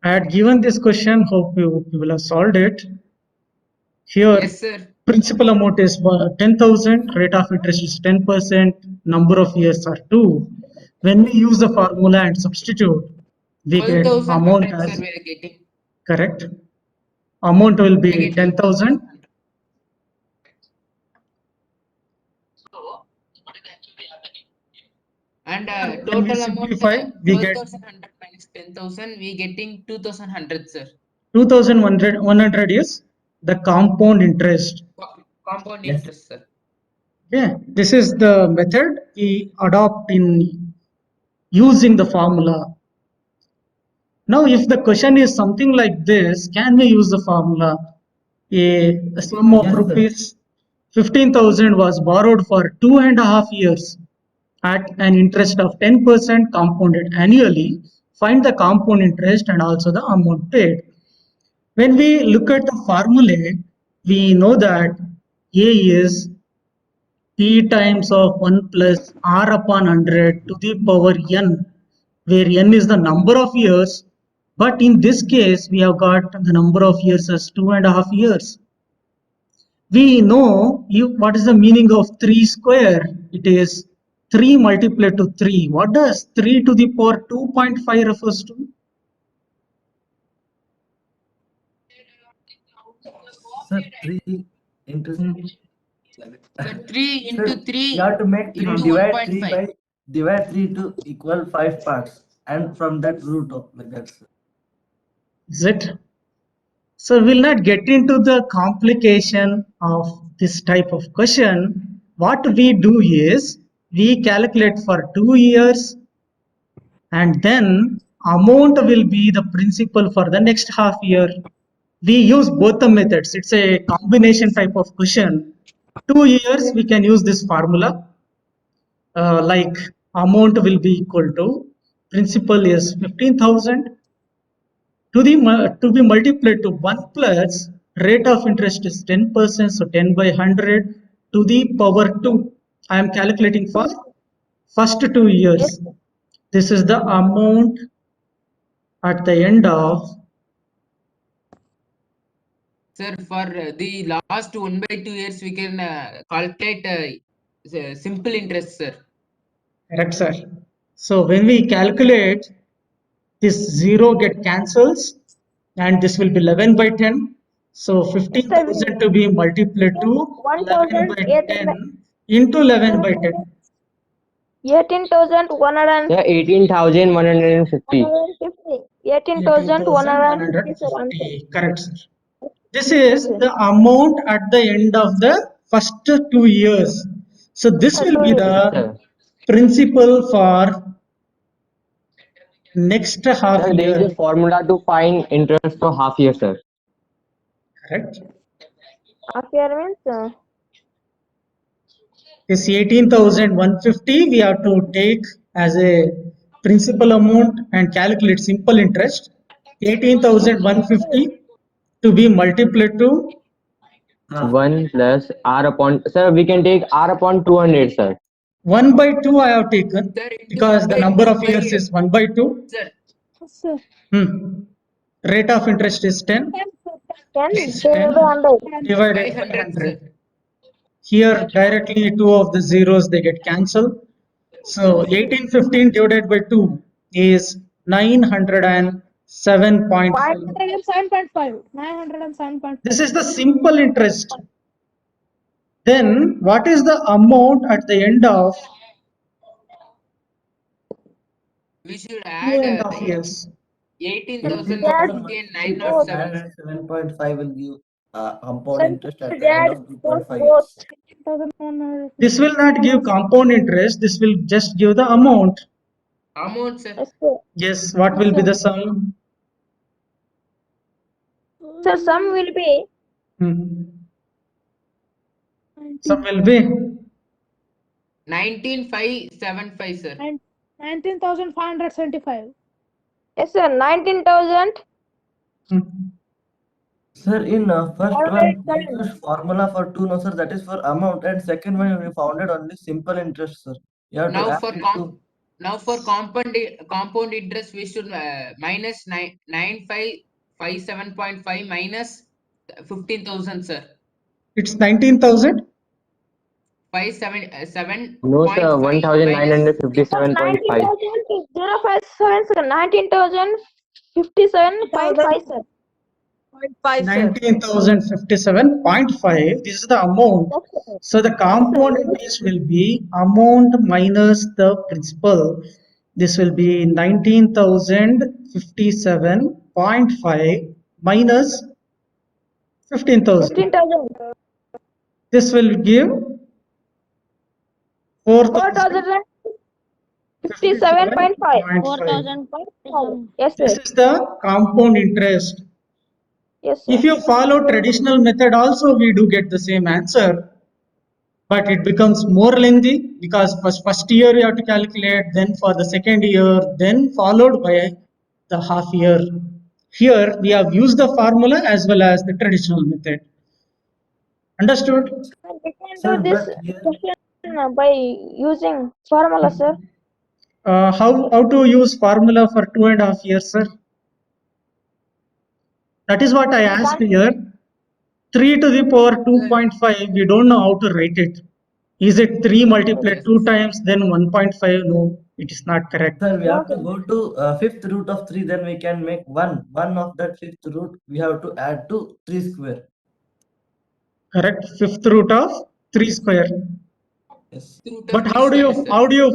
I had given this question, hope you will have solved it. Here, Yes, sir. principal amount is 10,000, rate of interest is 10%, number of years are 2. When we use the formula and substitute, we get 12,100, amount as sir, we are getting. correct. Amount will We are be getting 10,000. 12,100. And When we total amount simplify, we get 12,100 minus 10,000, we getting 2,100, sir. 2,100 is the compound interest. Compound Yes. interest, sir. Yeah, this is the method we adopt in using the formula. Now, if the question is something like this, can we use the formula? A sum of Yes, sir. rupees 15,000 was borrowed for 2.5 years at an interest of 10% compounded annually. Find the compound interest and also the amount paid. When we look at the formula, we know that A is P times of 1 plus R upon 100 to the power n, where n is the number of years. But in this case, we have got the number of years as 2.5 years. We know what is the meaning of 3 square. It is 3 multiplied to 3. What does 3 to the power 2.5 refers to? Sir, 3 into Hmm. Sir, 3 Sir, into 3 you have to make 3 into divide 3 1.5. by divide 3 to equal 5 parts, and from that root of like that, sir. Is it? So we'll not get into the complication of this type of question. What we do is we calculate for 2 years and then amount will be the principal for the next half year. We use both the methods. It's a combination type of question. 2 years we can use this formula like amount will be equal to principal is 15,000 to be multiplied to 1 plus rate of interest is 10%, so 10 by 100 to the power 2. I am calculating for first 2 years. This is the amount at the end of Sir, for the last 1/2 years, we can calculate simple interest, sir. correct, sir. So when we calculate, this 0 get cancels and this will be 11 by 10. So 15,000 to be multiplied to 11 by 10 into 11 by 10. 18,150. Yeah, 18,150. 18,150, sir, answer. 18,150. Correct, sir. This is the amount at the end of the first 2 years. So this will be the Sir, principal for next half sir, there is a year. formula to find interest for half year, sir. Correct. Half year means This 18,150 we have to take as a principal amount and calculate simple interest. 18,150 to be multiplied to 1 plus R upon, sir, we can take R upon 200, sir. 1 by 2 I have taken Sir, into because the number 1/2 of by years is 1 by 2. sir. sir, Rate of interest is 10. 10 Is divided 10 by 100. divided by 500, sir. 100. Here directly two of the zeros they get cancelled. So 1815 divided by 2 is 907.5. 907.5. 907.5. This is the simple interest. Then what is the amount at the end of We should 2.5 add years? 18,150 and 907. 907.5 will give compound Sir, interest at the Dad, end of both 2.5 years. 18,150. This will not give compound interest. This will just give the amount. Amount, sir. Yes, sir. Yes, what will be the sum? Sir, sum will be Hmm. Sum will be 19,575, sir. 19,575. Yes, sir. 19,000. hmm. Sir, in first one, we 107. used formula for 2, no, sir, that is for amount, and second one, we founded only simple interest, sir. You have to Now add for it to Now for compound interest, we should minus 9557.5 minus 15,000, sir. It's 19,000. 7.5 No, sir. minus 1957.5. 19,057, sir. 19,057.5, sir. 19,057.5. This is the amount. Yes, sir. So the compound interest will be amount minus the principal. This will be 19,057.5 minus 15,000. 15,000. This will give 4,057.5. 4,000.5. Yes, This sir. is the compound interest. Yes, If sir. you follow traditional method also, we do get the same answer, but it becomes more lengthy because first year you have to calculate, then for the second year, then followed by the half year. Here we have used the formula as well as the traditional method. Understood? Sir, we can Sir, do this but here, question by using formula, sir. How to use formula for 2.5 years, sir? That is what I asked here. 3 to the power 2.5, we don't know how to write it. Is it 3 multiplied 2 times, then 1.5? No, it is not correct. sir, we No, have to sir. go to fifth root of 3, then we can make 1. 1 of that fifth root, we have to add to 3 square. Correct. Fifth root of 3 square. Yes. But how do you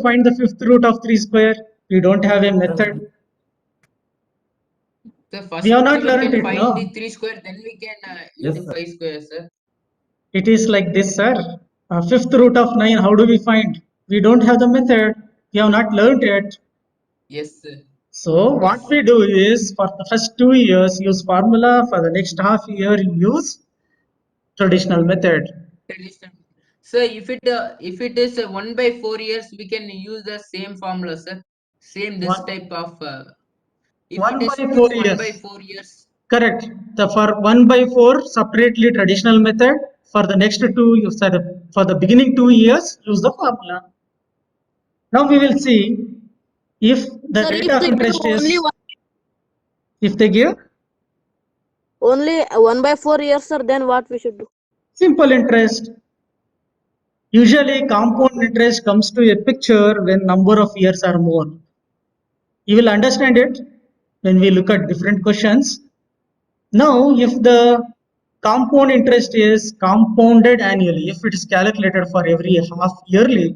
find the fifth root of 3 square? We don't have a method. So first We have not we learned can it, find no? the 3 square, then we can Yes, use the sir. 5 square, sir. It is like this, sir. Fifth root of 9, how do we find? We don't have the method. We have not learned it. Yes, sir. So what we do is for the first 2 years use formula, for the next half year use traditional method. Traditional. So if it is 1/4 years, we can use the same formula, sir. Same this One- type of. If 1 it is by 2 4 1 by years. 4 years. Correct. The for 1/4 separately traditional method. For the next 2 years, for the beginning 2 years use the formula. Now we will see if the Sir, rate if of they give interest only is, if they give only 1/4 years, sir, then what we should do? simple interest. Usually compound interest comes to a picture when number of years are more. You will understand it when we look at different questions. Now, if the compound interest is compounded annually, if it is calculated for every half yearly,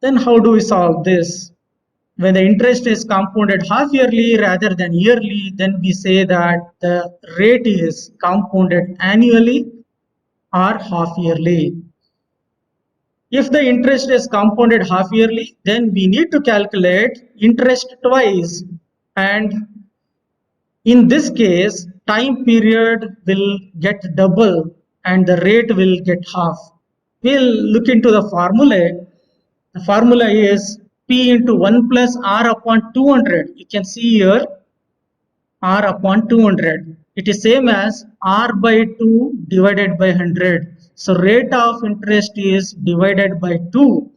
then how do we solve this? When the interest is compounded half yearly rather than yearly, then we say that the rate is compounded annually or half yearly. If the interest is compounded half yearly, then we need to calculate interest twice. And in this case, time period will get double and the rate will get half. We'll look into the formula. The formula is P into 1 plus R upon 200. You can see here R upon 200. It is same as R by 2 divided by 100. So rate of interest is divided by 2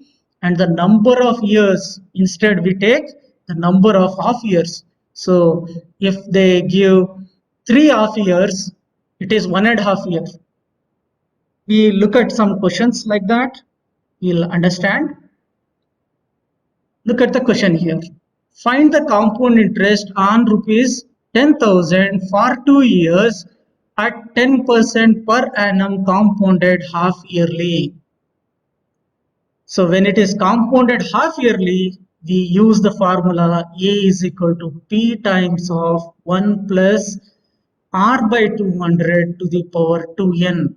and the number of years, instead we take the number of half years. So if they give 3 half years, it is 1.5 years. We look at some questions like that, we'll understand. Look at the question here. Find the compound interest on rupees 10,000 for 2 years at 10% per annum compounded half yearly. So when it is compounded half yearly, we use the formula A is equal to P times of 1 plus R by 200 to the power 2n.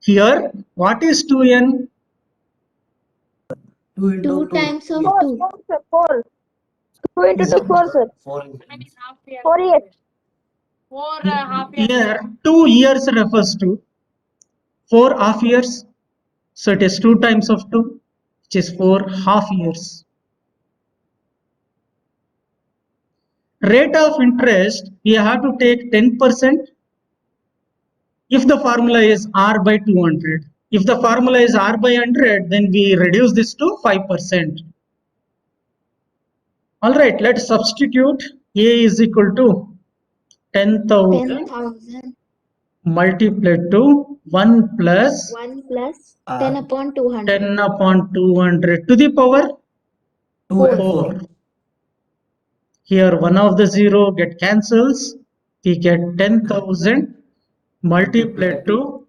Here, what is 2n? 2 into 2 2. times of 4, 2. 4, sir. 4. 2 into 2, 4, sir. 4 4 years. Here, 2 years refers to 4 half years. So it is 2 times of 2, which is 4 half years. Rate of interest, we have to take 10% if the formula is R by 200. If the formula is R by 100, then we reduce this to 5%. All right, let's substitute. A is equal to 10,000 10,000. multiplied to 1 plus 1 plus R. 10 upon 200. 10 upon 200 to the power 2 and 4. 4. Here one of the 0 get cancels. We get 10,000 multiplied to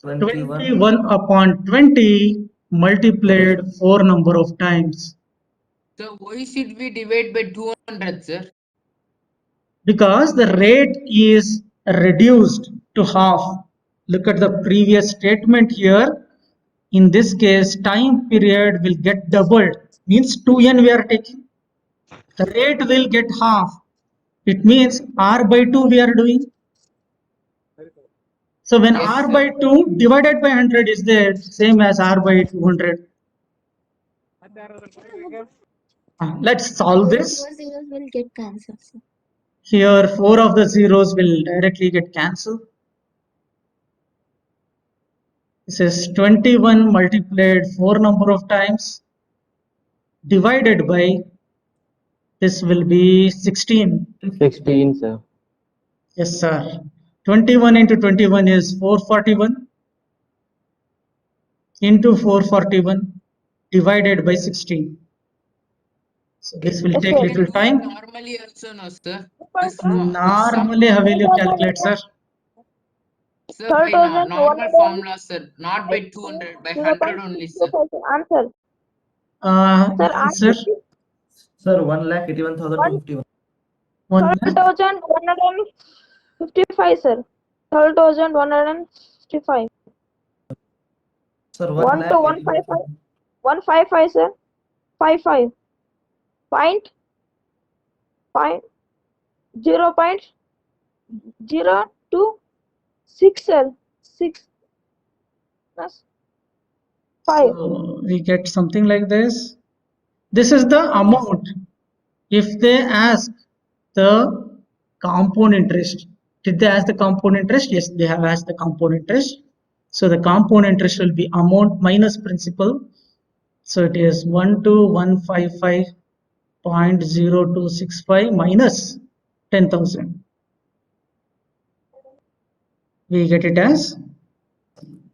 21. 21 upon 20 multiplied 4 number of times. So why should we divide by 200, sir? Because the rate is reduced to half. Look at the previous statement here. In this case, time period will get doubled. Means 2n we are taking. The rate will get half. It means r by 2 we are doing. So when Yes, r sir. by 2 divided by 100 is there, same as r by 200. Let's solve this. 4 zeros will get cancelled, sir. Here 4 of the zeros will directly get cancelled. This is 21 multiplied 4 number of times divided by, this will be 16. 16, sir. Yes, sir. 21 into 21 is 441 into 441 divided by 16. So this will Yes, take sir. We can little do it time. normally also, no, sir. Yes, This sir. Normally, how will you calculate, sir? Sir, by 12,100. normal formula, sir, not by 200, by 100 only, sir. Answer. Sir, Answer Sir, 1,81,251. 12,155, sir. 12,155. Sir, 1 to 155. 155, sir. 55. Point. 0.026, sir. 6 plus 5. So we get something like this. This is the amount. If they ask the compound interest, did they ask the compound interest? Yes, they have asked the compound interest. So the compound interest will be amount minus principal. So it is 12,155.0265 minus 10,000. We get it as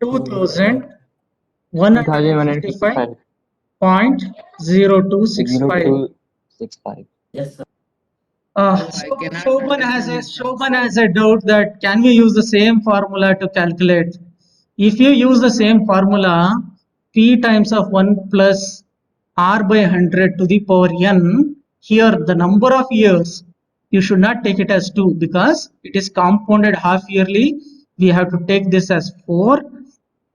2,155.0265. 0265. Yes, sir. I cannot understand. Shobhan has a doubt that can we use the same formula to calculate? If you use the same formula, p times of 1 plus r by 100 to the power n, here the number of years, you should not take it as 2 because it is compounded half yearly. We have to take this as 4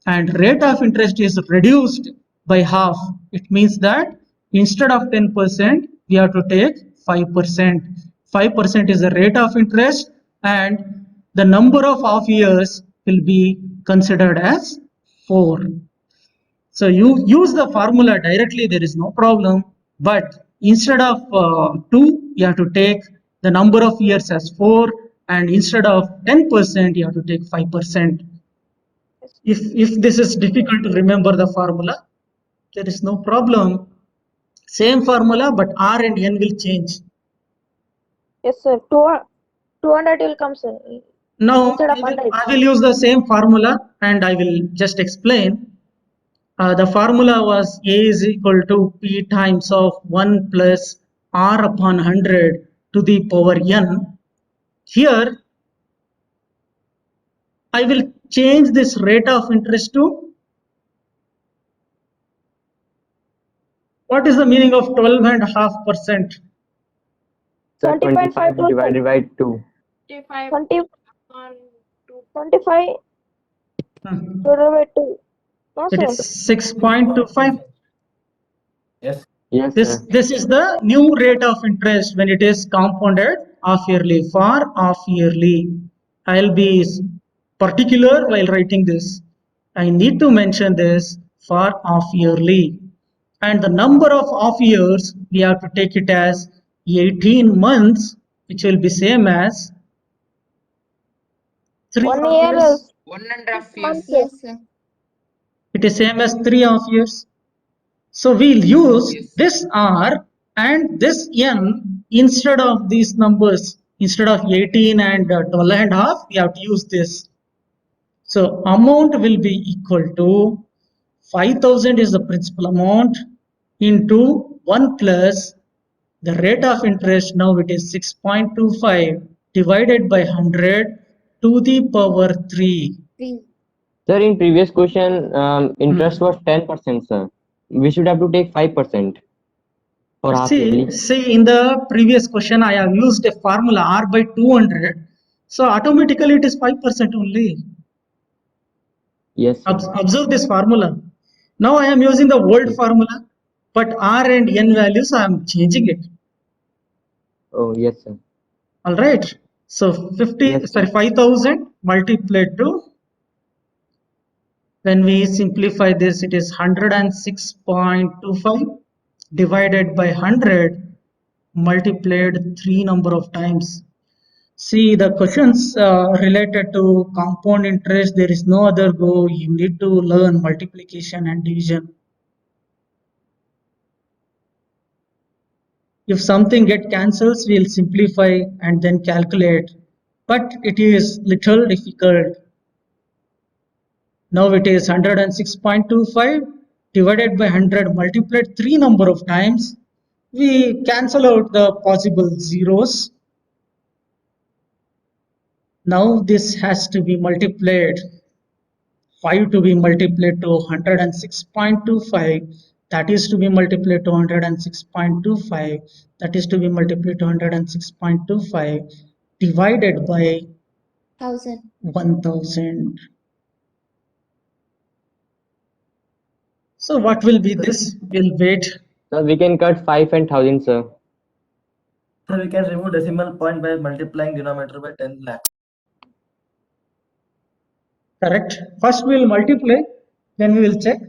and rate of interest is reduced by half. It means that instead of 10%, we have to take 5%. 5% is the rate of interest and the number of off years will be considered as 4. So you use the formula directly, there is no problem. But instead of 2, you have to take the number of years as 4 and instead of 10%, you have to take 5%. If this is difficult to remember the formula, there is no problem. Same formula, but R and N will change. Yes, sir. 200 will come, sir. Now Instead of 100. I will use the same formula and I will just explain. The formula was A is equal to P times of 1 plus R upon 100 to the power N. Here, I will change this rate of interest to, what is the meaning of 12.5%? 20.5% divided by 2. 20, 25 divided by 2. No, It sir. is 6.25. Yes. Yes, sir. This is the new rate of interest when it is compounded half yearly. For half yearly, I'll be particular while writing this. I need to mention this for half yearly. And the number of off years, we have to take it as 18 months, which will be same as 3 1 off year years. is 1.5 years. months, sir. Yes, sir. It is same as 3 off years. So we'll use Yes. this R And this n, instead of these numbers, instead of 18 and 12 and a half, we have to use this. So amount will be equal to 5,000 is the principal amount into 1 plus the rate of interest. Now it is 6.25 divided by 100 to the power 3. 3. Sir, in previous question, interest was 10%, sir. We should have to take 5% for half yearly. See, in the previous question, I have used a formula R by 200. So automatically it is 5% only. Yes, sir. Observe this formula. Now I am using the old formula, but R and N values I am changing it. Oh, yes, sir. All right. So Yes, sir. 5,000 multiplied to, when we simplify this, it is 106.25 divided by 100 multiplied 3 number of times. See, the questions related to compound interest, there is no other go. You need to learn multiplication and division. If something get cancels, we'll simplify and then calculate. But it is little difficult. Now it is 106.25 divided by 100 multiplied 3 number of times. We cancel out the possible zeros. Now this has to be multiplied. 5 to be multiplied to 106.25. That is to be multiplied to 106.25. That is to be multiplied to 106.25 divided by 1000. 1000. So what will be this? We'll wait. So we can cut 5 and 1000, sir. So we can remove decimal point by multiplying denominator by 10 lakh. Correct. First we will multiply, then we will check.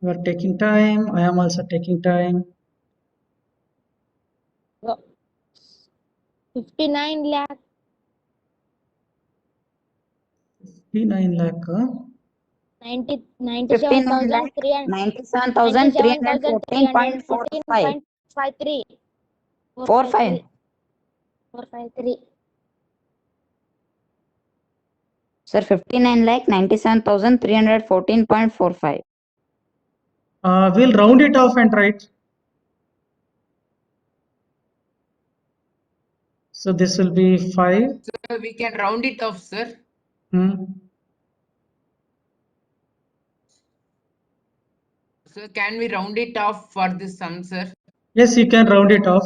You are taking time. I am also taking time. 59 lakh. 59 lakh. 59 lakh 97,314.45. 53. 45. 453. Sir, 59 lakh 97,314.45. We'll round it off and write. So this will be 5. So we can round it off, sir. So can we round it off for this sum, sir? Yes, you can round it off.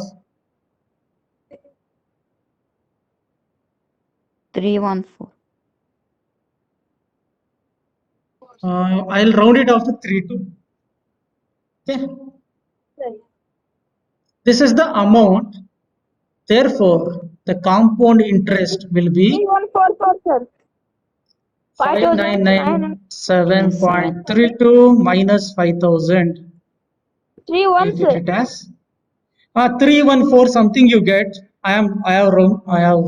314. I'll round it off to 32. Okay. Right. This is the amount. Therefore, the compound interest will be 3144, sir. 5,997.32 minus 5,000. 31, Get sir. it as 314 something you get. I have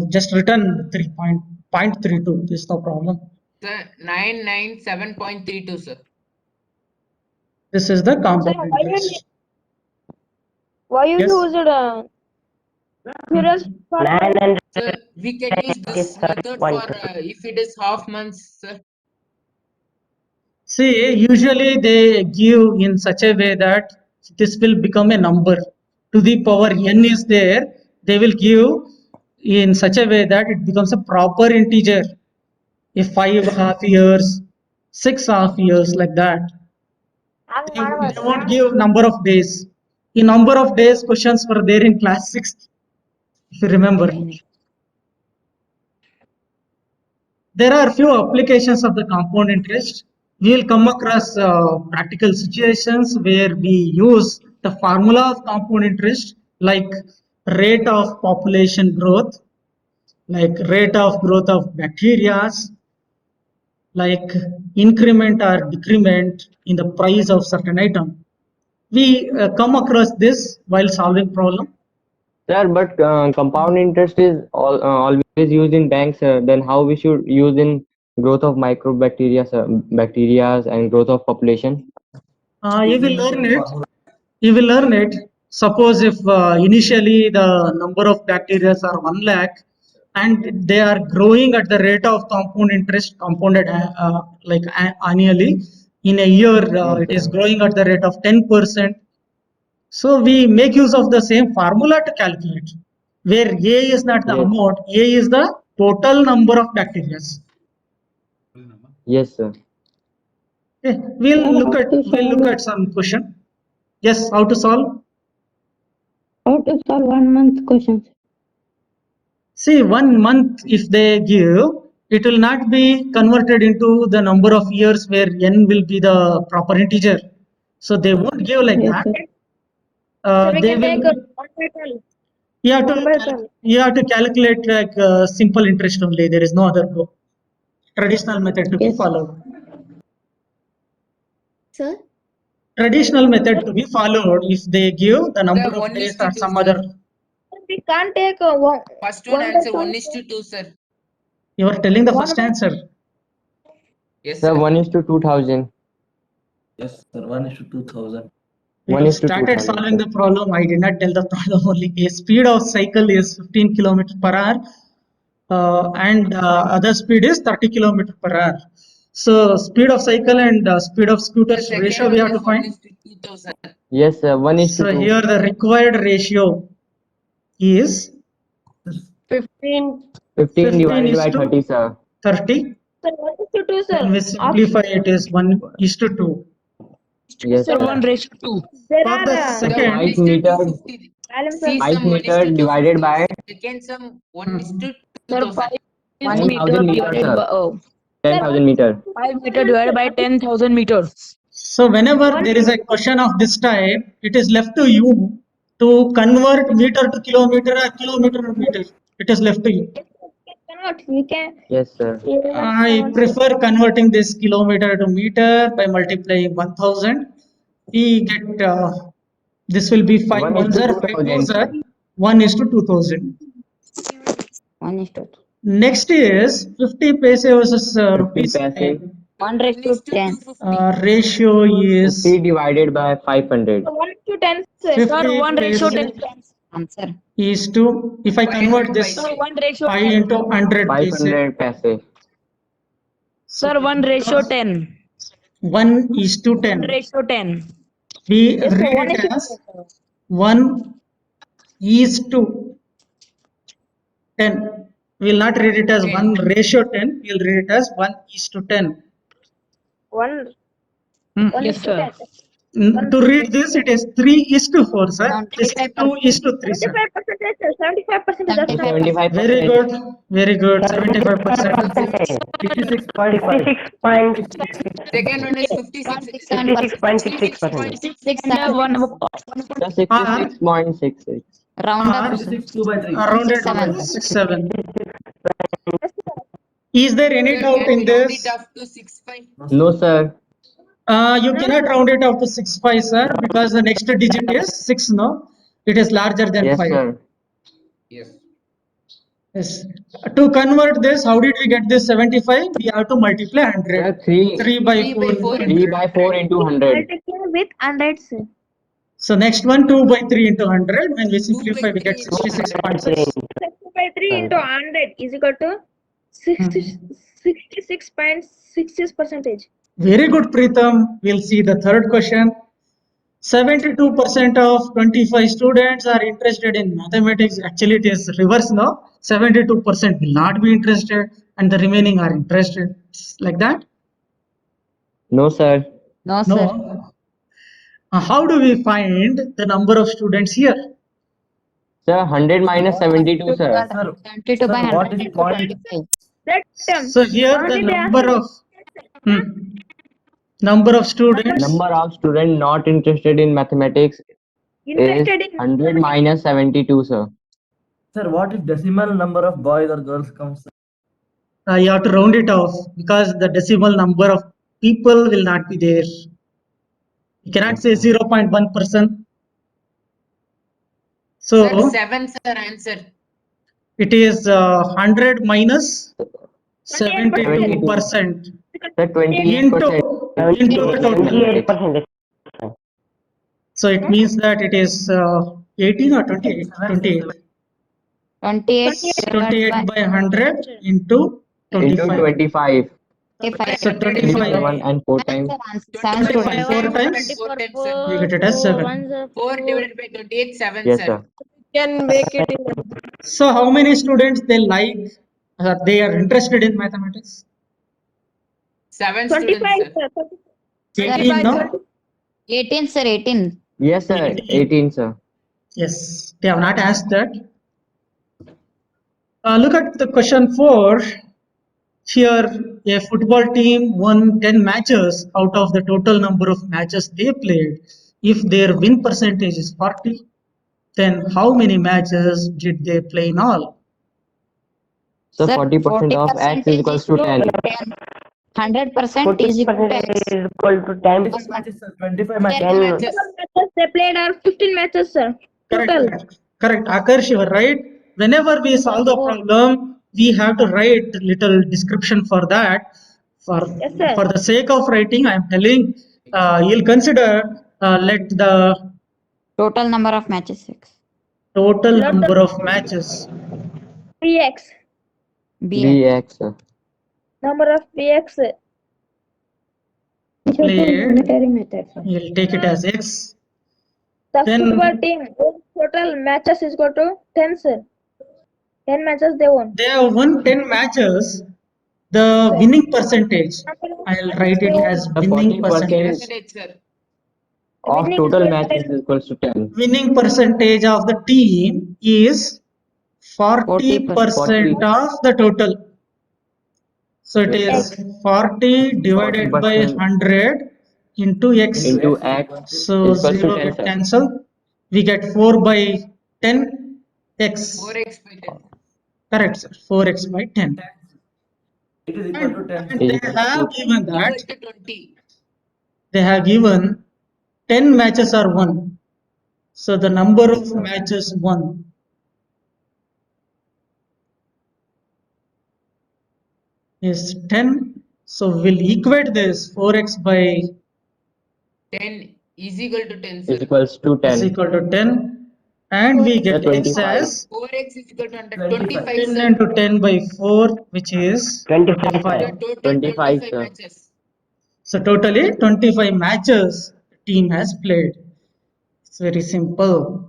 just written 3.32. This is no problem. Sir, 997.32, sir. This is the Sir, compound interest. why you Yes. used zeros for Sir, we can use this method for if it is half months, sir. See, usually they give in such a way that this will become a number. To the power n is there, they will give in such a way that it becomes a proper integer. If 5.5 years, 6.5 years, like that. They won't give number of days. In number of days, questions were there in class 6th, if you remember. There are few applications of the compound interest. We will come across practical situations where we use the formula of compound interest, like rate of population growth, like rate of growth of bacteria, like increment or decrement in the price of certain item. we come across this while solving problem. Sir, but compound interest is always used in banks, sir. Then how we should use in growth of microbacteria, sir, bacterias and growth of population? You will learn it. You will learn it. Suppose if initially the number of bacteria are 1 lakh and they are growing at the rate of compound interest compounded annually. In a year, it is growing at the rate of 10%. So we make use of the same formula to calculate, where A is not the Yes. amount, A is the total number of bacteria. Yes, sir. Okay, we'll look at some question. Yes, how to solve? How to solve 1 month questions? See, 1 month if they give, it will not be converted into the number of years where n will be the proper integer. So they won't give like Yes, that. sir. So we They can take will. 1 by 12. You have 1 by to 12. you have to calculate like simple interest only. There is no other go. Traditional method to be Yes. followed. Sir, Traditional method to be followed if they give the number Sir, of 1 days is to or 2, some sir. other. We can't take one. First one 1 by answer 12. 1 is to 2, sir. You are telling the One first by- answer. Yes, Sir, sir. 1 is to 2000. Yes, sir. 1:2000. We 1 is to started 2000. solving the problem. I did not tell the problem only. A speed of cycle is 15 kilometers per hour, and other speed is 30 kilometers per hour. So speed of cycle and speed of The scooters second ratio one we have is to 1 find. is to 2000. Yes, sir. 1 is to So 2. here the required ratio is 15. 15 15 divided is by to 30, sir. 30. Sir, 1 is to 2, sir. When we simplify it is 1 is to 2. Yes, Sir, sir. 1:2. There For are the The 1 second, is to meter. 250. balance See, of 5 some 1 is meter to divided 250. by Second sum 1 is Hmm. to Sir, 2000. 5 1 meter divided sir. by 10,000 meter. 5 meter divided by 10,000 meters. So whenever One there is a question of this type, it is left to you to convert meter to kilometer or kilometer to meter. It is left to you. cannot. We can. Yes, sir. I prefer converting this kilometer to meter by multiplying 1000. We get this will be 5 1 is 1s to are 5 2s 2000. are 1 is to 2000. 1 is to 2. Next is 50 paise versus 50 rupees. paise. 1 1 raised to is to 10. 250. Ratio is 50 divided by 500. 1 to 10, sir. 50 Sir, 1 ratio paise 10. Answer. is to, if I convert 500 this paise. Sir, 1 ratio 5 10. into 100 paise. 500 paise. So Sir, 1 ratio 10. 1 is to 1 10. ratio 10. We Yes, sir. read 1 is it to as 10. 1 is to 10. We will not read it as 1 ratio 10. We will read it as 1 is to 10. 1 Hmm. One Yes, is to sir. 10. To read this, it is 3 is to 4, sir. This is 2 is to 3, sir. 75%, sir. 75%. That's not. 75%. Very good. Very good. 75%. 56.5. Second one is 56. 66.66%. 66.66. And 1 The 66.66. Round up. 56 2 by 3. Around it 7. 67. Yes, sir. Is there any Sir, doubt can we in round this? it off to 65? No, sir. You cannot round it up to 65, sir, because the next digit is 6, no? It is larger than Yes, 5. sir. Yes. Yes. To convert this, how did we get this 75? We have to multiply 100. Sir, 3 3 by 3 4 by into 4 3 100. by 4 into 100. Multiply with 100, sir. So next one, 2 by 3 into 100. When we 2 simplify, by we 3 get into 66.6. 60 by 3 into 100 is equal to 66.66%. Very good, Preetham. We'll see the third question. 72% of 25 students are interested in mathematics. Actually, it is reverse now. 72% will not be interested, and the remaining are interested. Like that? No, sir. No, sir. No. How do we find the number of students here? Sir, 100 minus 72, sir. Sir, 72 by sir, what 100 is into point? 25. That So here the only they ask number of number of students. Number of students not interested in mathematics is interested in 100 minus 72, sir. Sir, what if decimal number of boys or girls comes? You have to round it off because the decimal number of people will not be there. You cannot say 0.1%. Sir, So 7 sir answer. it is 100 minus 72%. 72%. Sir, into 28%. into the total. 28%. So it means that it is 18 or 28? 28. 28 28 by 100 into Into 25. 25. So 25. 1 and 4 times. 7 25 students. 4 times, 4 times sir. we get it as 7. 4 divided by 28, 7 Yes, sir. sir. Can make it in So how many students they like, they are interested in mathematics? 7 students 25, sir. sir. 18 no? 18 sir, 18. Yes, sir. 18, sir. Yes, they have not asked that. Look at the question 4. Here, a football team won 10 matches out of the total number of matches they played. If their win percentage is 40, then how many matches did they play in all? So Sir, 40% of x is equals to 10. 100% is equal to 40% x. is equal to 10. 25 matches, sir. 25 matches. 10 Then matches. Matches they played are 15 matches, sir. Total. Correct. Akarsh, you are right. Whenever we solve the problem, we have to write little description for that. Yes, sir. For the sake of writing, I am telling, you'll consider, let the Total number of matches 6. total Not the- number of matches. BX. Bx, sir. Number of BX. Played, Unitary method, sir. you'll take it as x. The Then- football team total matches is equal to 10, sir. 10 matches they won. They have won 10 matches. The winning percentage, I'll write it as The winning 40% percentage. Percentage sir. of Winning total is matches is equals to 10. Winning percentage of the team is 40% of the total. So it is 40 divided by 40% 100 into x. into x So is equals to 0 10, get sir. cancelled. We get 4 by 10 x. 4x by 10. Correct, sir. 4x by 10. It is equal to 10. And they have given Equal that. to 20. They have given 10 matches are won. So the number of matches won is 10. So we'll equate this 4x by 10 is equal to 10 Is sir. equals to is 10. equal to 10. And we get x 25. as 4x is equal to 125 10 sir. into 10 by 4, which is 25. The 25. total 25, 25 sir. matches. So totally 25 matches the team has played. It's very simple.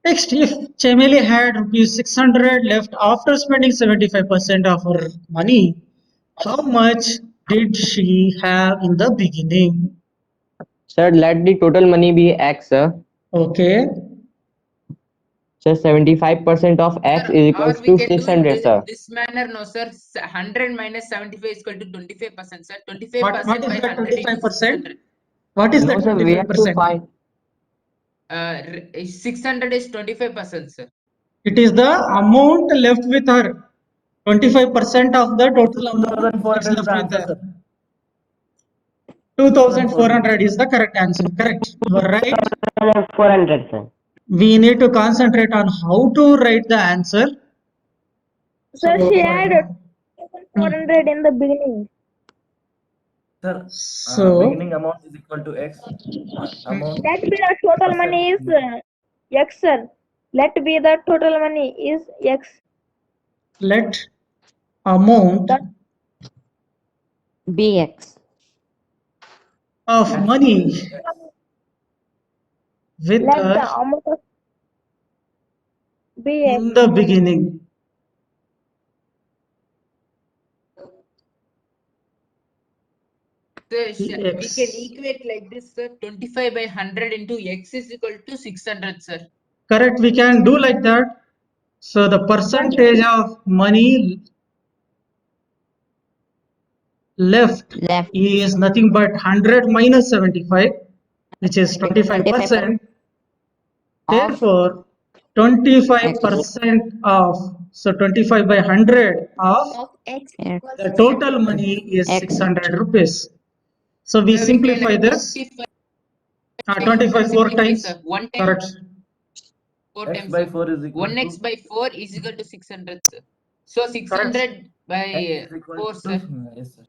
Next, if Chameli had rupees 600 left after spending 75% of her money, how much did she have in the beginning? Sir, let the total money be x, sir. Okay, So 75% of x Sir, is or equals we to can do 600, it sir. this manner, no sir. 100 minus 75 is equal to 25%, sir. 25% what by is that 100 into 25%? 600. What is No, that sir, we have to 25%? find. 600 is 25%, sir. It is the amount left with her. 25% of the total amount is 2,400 is left the with answer, her. sir. 2,400 is the correct answer. Correct. You are right. 400, sir. We need to concentrate on how to write the answer. Sir, So- she had 400 in the beginning. Sir, So- beginning amount is equal to x. Amount. Let be the total money is X, sir. Let be the total money is X. Let amount That- Bx. of money with Let the her amount of be X. in the beginning. Sir, we X. can equate like this, sir. 25 by 100 into x is equal to 600, sir. Correct. We can do like that. So the percentage of money left Left. is nothing but 100 minus 75, which is 25%. Therefore, 25% of, so 25 by 100 of X. the total money is X. 600 rupees. So we Sir, simplify can this. 25 4 times. Sir. 1 time Correct. 4 X times. by Sir. 4 is equal 1x to by 4 is equal to 600, sir. So 600 by X is equal 4, to sir. yes, sir.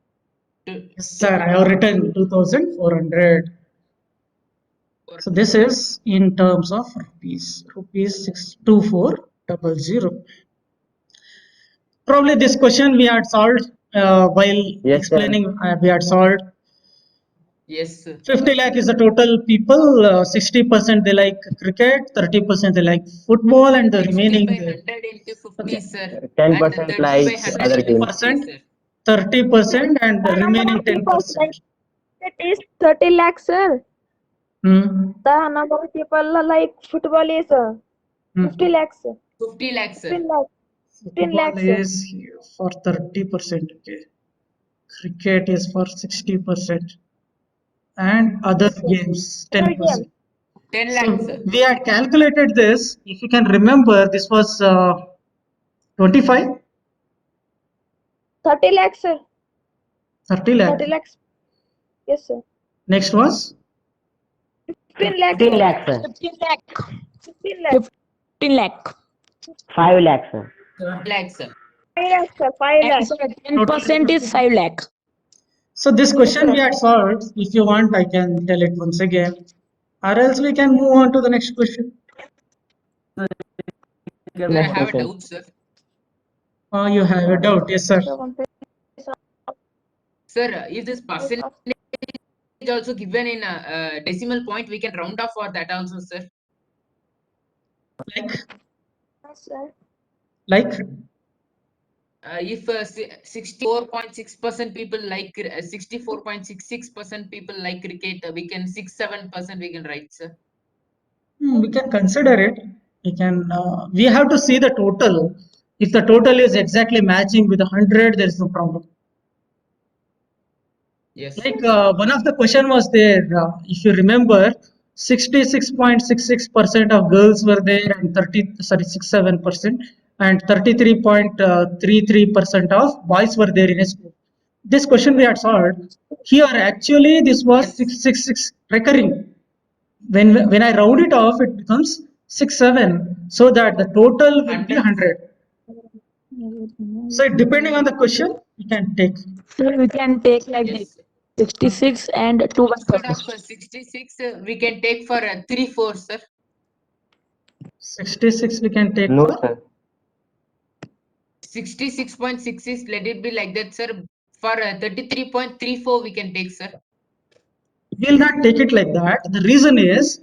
Yes, sir. I have written 2400. So this is in terms of rupees. Rupees 62400. Probably this question we had solved while Yes, sir. explaining. We had solved. Yes, sir. 50 lakh is the total people. 60% they like cricket, 30% they like football, and the 60 remaining by they 100 into 50, Okay. sir. 10% And 30 like by 100 other into games. 50, sir. 30% and the The number remaining of people 10%. like it is 30 lakhs, sir. Hmm. The number of people like football is 50 lakhs. 50 lakhs, sir. 15 lakhs. 15 Football lakhs. is here for 30%. Okay. Cricket is for 60%. And other games Other 10%. games. 10 lakhs, So sir. we had calculated this. If you can remember, this was 25, 30 lakhs, sir. 30 lakh. 30 lakhs. Yes, sir. Next was 15 lakhs. 15 lakhs, sir. 15 lakh. 15 lakhs. 15 lakh. 5 lakhs, sir. 5 lakhs, sir. 5 lakhs, sir. 5 And lakhs. sir, 10% is 5 lakh. So this question sir. we had solved. If you want, I can tell it once again. Or else we can move on to the next question. Sir, I Next have a question. doubt, sir. You have a doubt. Yes, sir. Sir, is this percentage also given in a decimal point? We can round off for that also, sir. Like, Yes, sir. like, If 64.6% people like 64.66% people like cricket, we can 6-7% we can write, sir. we can consider it. We can. We have to see the total. If the total is exactly matching with 100, there is no problem. Yes. Like one of the question was there. If you remember, 66.66% of girls were there, and 67%, and 33.33% of boys were there in a school. This question we had solved. Here, actually, this was Yes. 666 recurring. When I round it off, it becomes 67, so that the total will be 100. So depending on the question, you can take. So we can take like Yes. this. 66 and 2 by Instead 4. of 66, we can take for 3-4, sir. 66 we can take No, for. sir. 66.66, let it be like that, sir. For 33.34, we can take, sir. We'll not take it like that. The reason is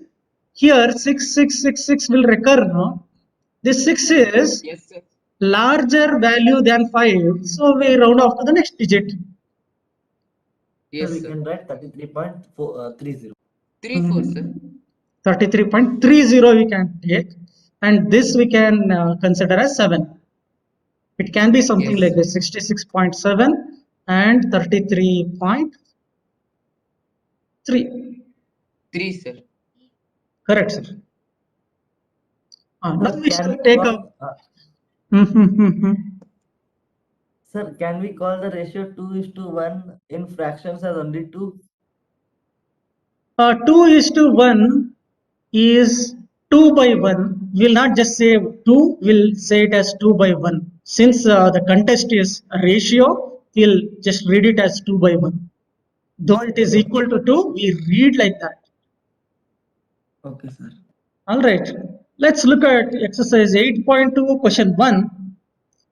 here 6666 will recur. No, this 6 is Yes, sir. larger value than 5, so we round off to the next digit. Yes, So we sir. can write 33.30. 3-4, sir. 33.30 we can take, and this we can consider as 7. It can be something Yes. like this: 66.7 and 33.3. 3, sir. Correct, sir. Now Sir, we can shall we take call, up. sir, can we call the ratio 2:1 in fractions as only 2? 2:1 is 2 by 1. We'll not just say 2, we'll say it as 2 by 1. Since the contest is a ratio, we'll just read it as 2 by 1. Though it is equal to 2, we read like that. Okay, sir. All right. Let's look at exercise 8.2, question 1.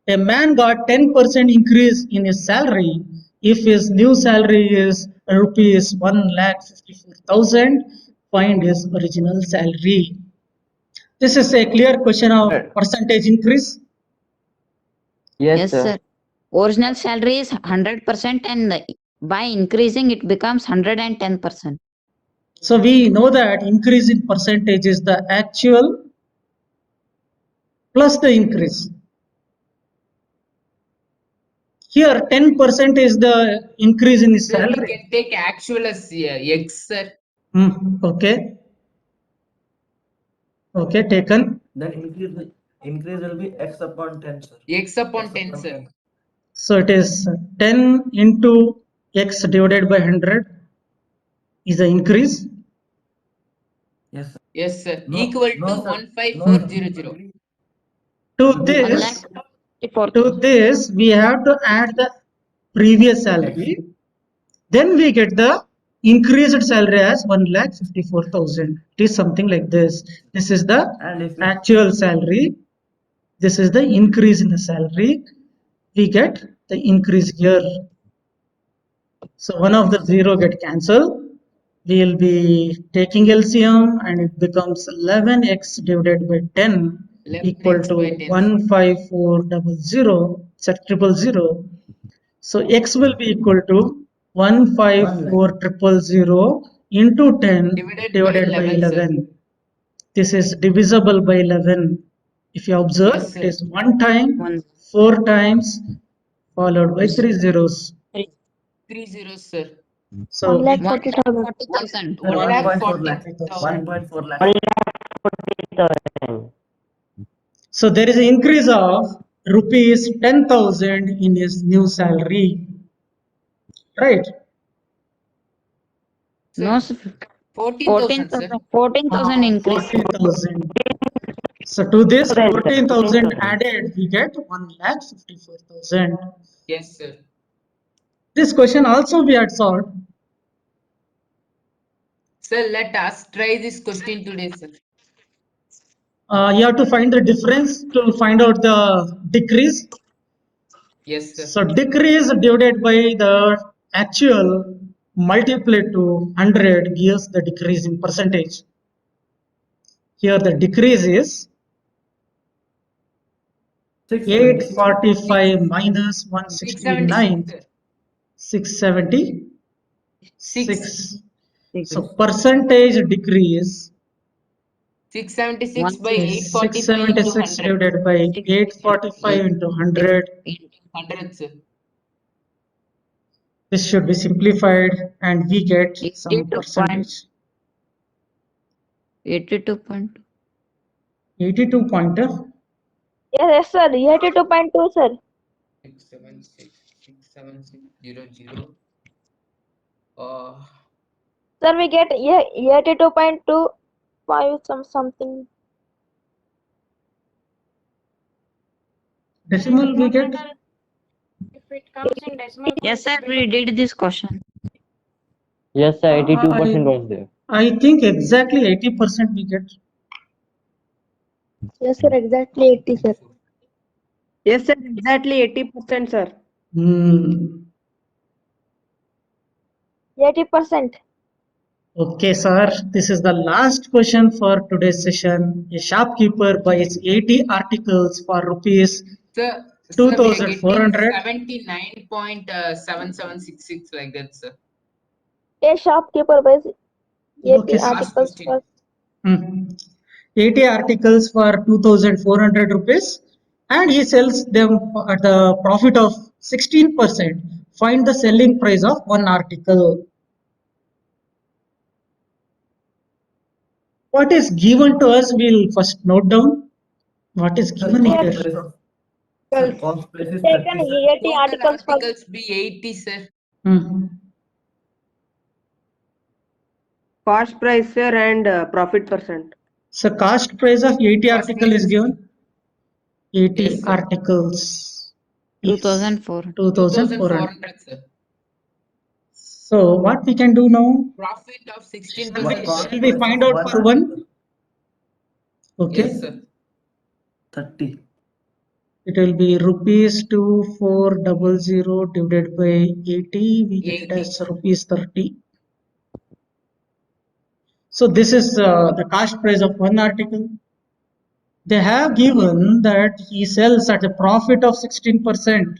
A man got 10% increase in his salary if his new salary is rupees 1,54,000. Find his original salary. This is a clear question of percentage increase. Yes, sir. Original salary is 100% and by increasing it becomes 110%. So we know that increase in percentage is the actual plus the increase. Here 10% is the increase in his Sir, we salary. can take actual as X, sir. Okay. Okay, taken. Then increase will be x upon 10, sir. X upon X 10, upon sir. 10. So it is 10 into x divided by 100. is the increase. Yes, sir. Yes, sir. No, Equal no, to sir. 15400. To It will be this, 1,54,000. we have to add the previous salary. Then we get the increased salary as 1,54,000. It is something like this. This is the And if it, actual salary. This is the increase in the salary. We get the increase here. So one of the zero get cancelled. We will be taking LCM and it becomes 11x divided by 10 equal 11x to by 10. 15400, triple zero. So x will be equal to 154,000 into 10 divided by 11, sir. 11. This is divisible by 11. If you observe, Yes, it sir. is 1 time, One. 4 times, followed by 3 zeros. 3 zeros, sir. So 1,40,000. 1,40,000. 1.4 lakh. 1,40,000. 1.4 lakh. 1,40,000. So there is an increase of rupees 10,000 in his new salary, right? No, sir. 14,000, sir. 14,000 increase. 14,000. So to this 14,000 added, we get 1,54,000. Yes, sir. This question also we had solved. Sir, let us try this question today, sir. You have to find the difference to find out the decrease. Yes, sir. So decrease divided by the actual multiplied to 100 gives the decrease in percentage. Here the decrease is 670. 845 minus 169, 676, sir. 676. So percentage decrease 676 by is 845 into 676 100. divided by 845 into 100. 100, sir. This should be simplified and we get some 82 percentage. 82 point. 82 pointer. Yes, sir. 82.2, sir. 67600. Sir, we get 82.25 something. Decimal we get. Yes, sir. We did this question. Yes, sir, 82% was there. I think exactly 80% we get. Yes, sir. Exactly 80, sir. Yes, sir. Exactly 80%, sir. 80%. Okay, sir. This is the last question for today's session. A shopkeeper buys 80 articles for rupees Sir, we are getting 2,400. 79.7766 like that, sir. A shopkeeper buys 80 Okay, sir. articles for 80 articles for 2,400 rupees and he sells them at a profit of 16%. Find the selling price of one article. What is given to us, we'll first note down. What is Sir, given cost here? price of, sir, cost price is taken 30, sir. 80 Total articles for articles be 80, sir. Cost price, sir, and profit percent. So cost price of 80 Cost article price is given. 80 Yes, sir. articles. 2,400. 2,400. 2,400, sir. So what we can do now? Profit of 16%, What sir. cost Shall we price find of out one for one? article? Okay. Yes, sir. 30. It will be rupees 2,400 divided by 80. We get it 80. as rupees 30. So this is the cost price of one article. They have given that he sells at a profit of 16%.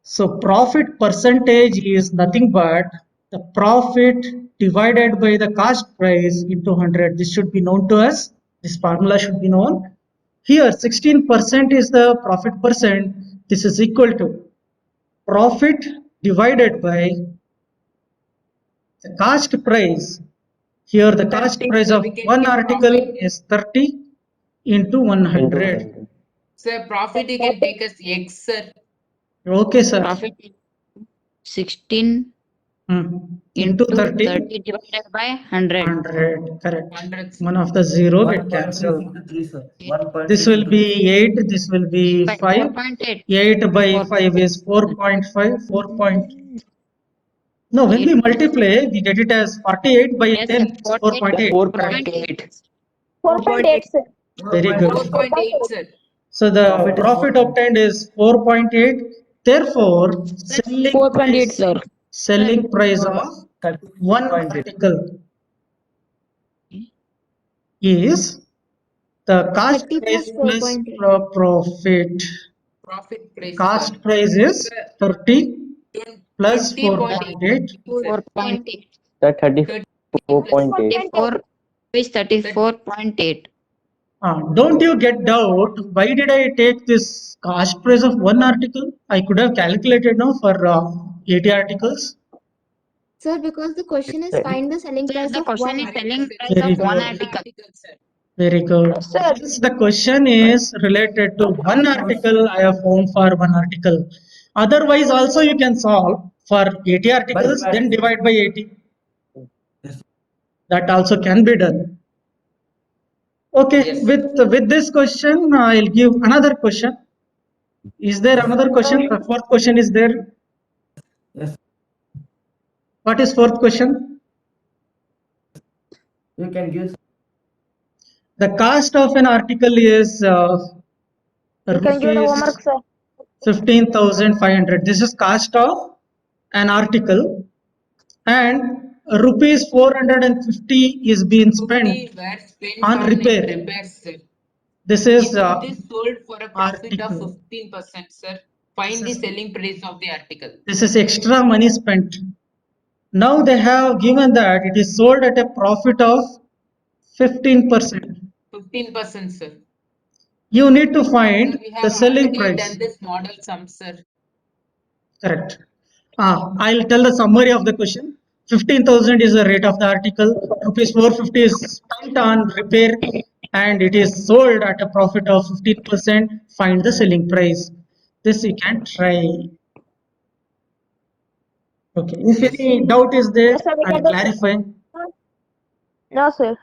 So profit percentage is nothing but the profit divided by the cost price into 100. This should be known to us. This formula should be known. Here 16% is the profit percent. This is equal to profit divided by the cost price. Here the cost price of We can one keep article profit. is 30 into 100. Sir, profit you can take as X, sir. Okay, sir. Profit 16. Into 30, 30 divided by 100. 100, correct. 100. One of the zero get 1.6 cancelled. into 3, sir. 1.6 This will into be 8, this will be By 5. 4.8. 8 by 5 is 4.5, 4 point. No, when we 8. multiply, we get it as 48 by Yes, 10, sir. 4.8. 4.8. 4.8, sir. Very good. 4.8, sir. So the Profit is profit 4.8. obtained is 4.8. Therefore, selling 4.8, price, sir. selling price of one 34.8. article is the cost 30 price plus plus 4.8. profit. Profit price, Cost sir. price is Sir, 30 plus 20.8. 4.8. 4.8. That 34.8. 34 is 34.8. Don't you get doubt? Why did I take this cost price of one article? I could have calculated now for 80 articles. Sir, because the question is Sir, find the selling Sir, price the of question one is article. selling price Very of one good. article. Sir. Very good. Sir. Since the question is related to one article, I have found for one article. Otherwise, also you can solve for 80 articles, then divide by 80. Yes. That also can be done. Okay, Yes. with this question, I'll give another question. Is there another question? The fourth question is there. Yes. What is fourth question? You can give The cost of an article is You can give the rupees homework, sir. 15,500. This is cost of an article, and rupees 450 is being 50 spent were spent on on repair. repairs, sir. This If is it is sold for a profit of article. 15%, sir, find the selling price of the article. This is extra money spent. Now they have given that it is sold at a profit of 15%. 15%, sir. You need to Sir, find we the have selling already price. done this model sum, sir. Correct. I'll tell the summary of the question. 15,000 is the rate of the article. Rupees 450 is spent on repair, and it is sold at a profit of 15%. Find the selling price. This you can try. Okay. If Yes. any doubt is there, Yes, sir, we I'll can do. clarify. No, sir.